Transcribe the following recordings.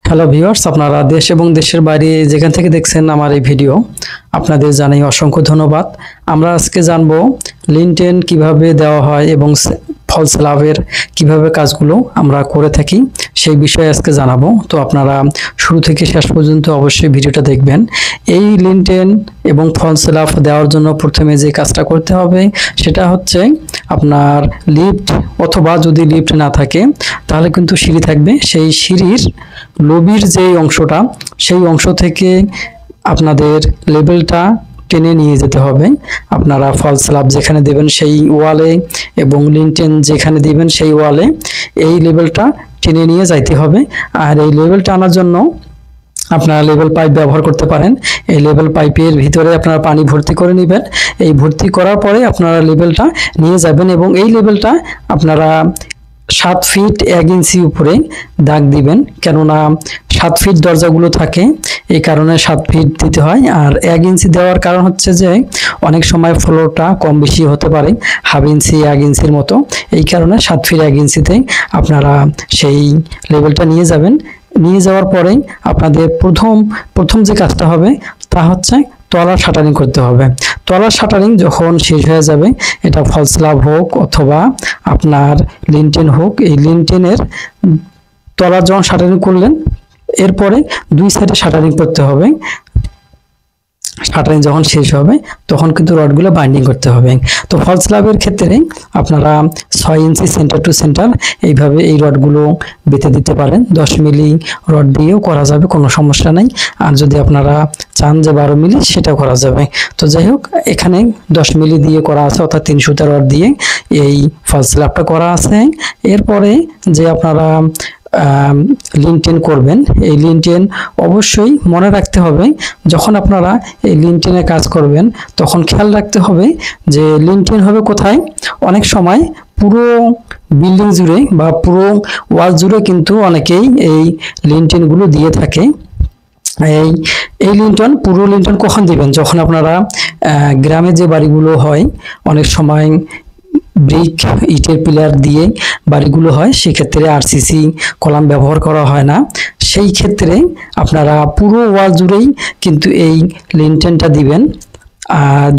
Hello viewers, আপনারা দেশ এবং দেশের বাইরে যেখান থেকে দেখছেন আমার এই ভিডিও, আপনাদের জানাই অসংখ্য ধন্যবাদ। আমরা আজকে জানবো লিনটেন কিভাবে দেওয়া হয় এবং ফলস লাভের কিভাবে কাজগুলো আমরা করে থাকি সেই বিষয়ে আজকে জানাবো। তো আপনারা শুরু থেকে শেষ পর্যন্ত অবশ্যই ভিডিওটা দেখবেন। এই লিনটেন এবং ফলস লাভ দেওয়ার জন্য প্রথমে যে কাজটা করতে হবে সেটা হচ্ছে আপনার লিফট, অথবা যদি লিফট না থাকে তাহলে কিন্তু সিঁড়ি থাকবে। সেই সিঁড়ির লবির যে অংশটা, সেই অংশ থেকে আপনাদের লেবেলটা টেনে নিয়ে যেতে হবে। আপনারা ফলস স্ল্যাব যেখানে দেবেন সেই ওয়ালে এবং লিনটেন যেখানে দিবেন সেই ওয়ালে এই লেবেলটা টেনে নিয়ে যাইতে হবে। আর এই লেবেলটা আনার জন্য আপনারা লেবেল পাইপ ব্যবহার করতে পারেন। এই লেবেল পাইপের ভিতরে আপনারা পানি ভর্তি করে নেবেন। এই ভর্তি করার পরে আপনারা লেবেলটা নিয়ে যাবেন এবং এই লেবেলটা আপনারা 7 ফিট 1 ইঞ্চি উপরে দাগ দিবেন, কেননা 7 ফিট দরজাগুলো থাকে, এই কারণে 7 ফিট দিতে হয়। আর 1 ইঞ্চি দেওয়ার কারণ হচ্ছে যে অনেক সময় ফ্লোরটা কম বেশি হতে পারে, হাফ ইঞ্চি 1 ইঞ্চির মতো, এই কারণে 7 ফিট 1 ইঞ্চিতে আপনারা সেই লেভেলটা নিয়ে যাবেন। নিয়ে যাওয়ার পরে আপনাদের প্রথম যে কাজটা হবে তা হচ্ছে তলার শাটারিং করতে হবে। তলার শাটারিং যখন শেষ হয়ে যাবে, এটা ফলস স্ল্যাব হোক অথবা আপনার লিনটেন হোক, এই লিনটেনের তলার যখন শাটারিং করলেন এরপরে 2 সাইডে শাটারিং করতে হবে। শাটারিং যখন শেষ হবে তখন কিন্তু রডগুলো বাইন্ডিং করতে হবে। তো ফলস স্ল্যাবের ক্ষেত্রে আপনারা 6 ইঞ্চি সেন্টার টু সেন্টার এইভাবে এই রডগুলো বেঁধে দিতে পারেন। 10 মিলি রড দিয়েও করা যাবে, কোনো সমস্যা নেই। আর যদি আপনারা চান যে 12 মিলি সেটাও করা যাবে। তো যাই হোক, এখানে 10 মিলি দিয়ে করা আছে, অর্থাৎ 3 সুতা রড দিয়ে এই ফলস স্ল্যাবটা করা আছে। এরপরে যে আপনারা লিনটেন করবেন, এই লিনটেন অবশ্যই মনে রাখতে হবে, যখন আপনারা এই লিনটেনের কাজ করবেন তখন খেয়াল রাখতে হবে যে লিনটেন হবে কোথায়। অনেক সময় পুরো বিল্ডিং জুড়ে বা পুরো ওয়াল জুড়ে কিন্তু অনেকেই এই লিনটেনগুলো দিয়ে থাকে। এই লিনটেন, পুরো লিনটেন কখন দিবেন? যখন আপনারা গ্রামে যে বাড়িগুলো হয়, অনেক সময় ব্রিক ইটের পিলার দিয়ে বাড়িগুলো হয়, সেক্ষেত্রে আরসিসি কলাম ব্যবহার করা হয় না। সেই ক্ষেত্রে আপনারা পুরো ওয়াল জুড়েই কিন্তু এই লিনটেনটা দিবেন।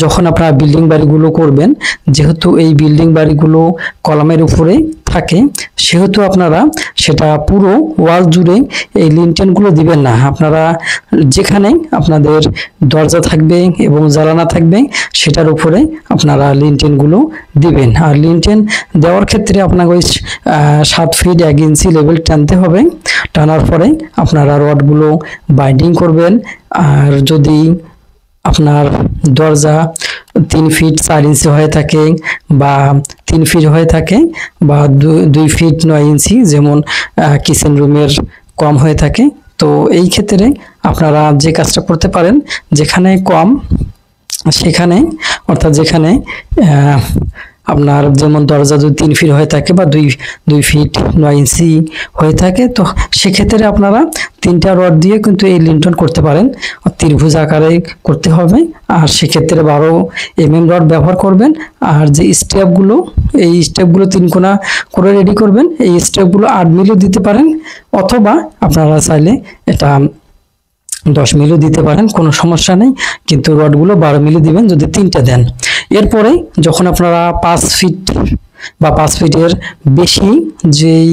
যখন আপনারা বিল্ডিং বাড়িগুলো করবেন, যেহেতু এই বিল্ডিং বাড়িগুলো কলামের উপরে থাকে, সেহেতু আপনারা সেটা পুরো ওয়াল জুড়ে এই লিনটেনগুলো দিবেন না। আপনারা যেখানে আপনাদের দরজা থাকবে এবং জানালা থাকবে সেটার উপরে আপনারা লিনটেনগুলো দিবেন। আর লিনটেন দেওয়ার ক্ষেত্রে আপনাকে ওই 7 ফিট 1 ইঞ্চি লেভেল টানতে হবে। টানার পরে আপনারা রডগুলো বাইন্ডিং করবেন। আর যদি আপনার দরজা 3 ফিট 4 ইঞ্চি হয়ে থাকে বা 3 ফিট হয়ে থাকে বা 2 ফিট 9 ইঞ্চি, যেমন কিচেন রুমের কম হয়ে থাকে, তো এই ক্ষেত্রে আপনারা যে কাজটা করতে পারেন, যেখানে কম সেখানে, অর্থাৎ যেখানে আপনার যেমন দরজা যদি 3 ফিট হয়ে থাকে বা 2 ফিট 9 ইঞ্চি হয়ে থাকে, তো সেক্ষেত্রে আপনারা 3টা রড দিয়ে কিন্তু এই লিনটেন করতে পারেন। ত্রিভুজ আকারে করতে হবে, আর সেক্ষেত্রে 12 mm রড ব্যবহার করবেন। আর যে স্টেপগুলো, এই স্টেপগুলো 3 কোণা করে রেডি করবেন। এই স্টেপগুলো 8 মিলিও দিতে পারেন, অথবা আপনারা চাইলে এটা 10 মিলিও দিতে পারেন, কোনো সমস্যা নেই। কিন্তু রডগুলো 12 মিলি দিবেন যদি 3টা দেন। এরপরে যখন আপনারা 5 ফিট বা 5 ফিটের বেশি যেই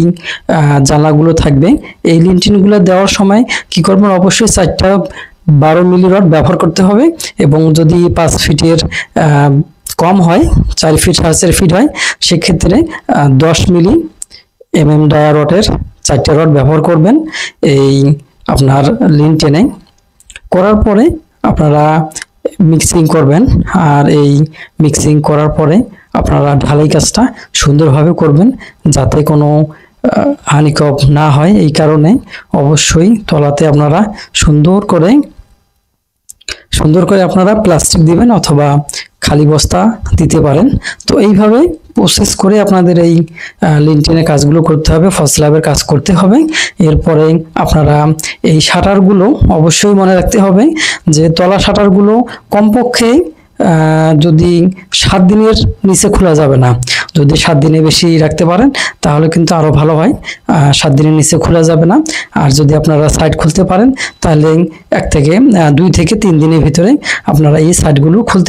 জানলাগুলো থাকবে, এই লিনটেনগুলো দেওয়ার সময় কি করবেন, অবশ্যই 4টা 12 মিলি রড ব্যবহার করতে হবে। এবং যদি 5 ফিটের কম হয়, 4 ফিট 4.5 ফিট হয়, সেক্ষেত্রে 10 মিলি ডায়া রডের 4টা রড ব্যবহার করবেন এই আপনার লিনটেনে। করার পরে আপনারা মিক্সিং করবেন। আর এই মিক্সিং করার পরে আপনারা ঢালাই কাজটা সুন্দরভাবে করবেন, যাতে কোনো হানিকপ না হয়। এই কারণে অবশ্যই তলাতে আপনারা সুন্দর করে আপনারা প্লাস্টিক দিবেন, অথবা খালি বস্তা দিতে পারেন। তো এইভাবে প্রসেস করে আপনাদের এই লিনটেনের কাজগুলো করতে হবে, ফলস স্ল্যাবের কাজ করতে হবে। এরপরে আপনারা এই শাটারগুলো অবশ্যই মনে রাখতে হবে যে তলা শাটারগুলো কমপক্ষে যদি 7 দিনের নিচে খোলা যাবে না। যদি 7 দিনে বেশি রাখতে পারেন তাহলে কিন্তু আরো ভালো হয়। 7 দিনের নিচে খোলা যাবে না। আর যদি আপনারা সাইট খুলতে পারেন তাহলে 2 থেকে 3 দিনের ভিতরে আপনারা এই সাইটগুলো খুলতে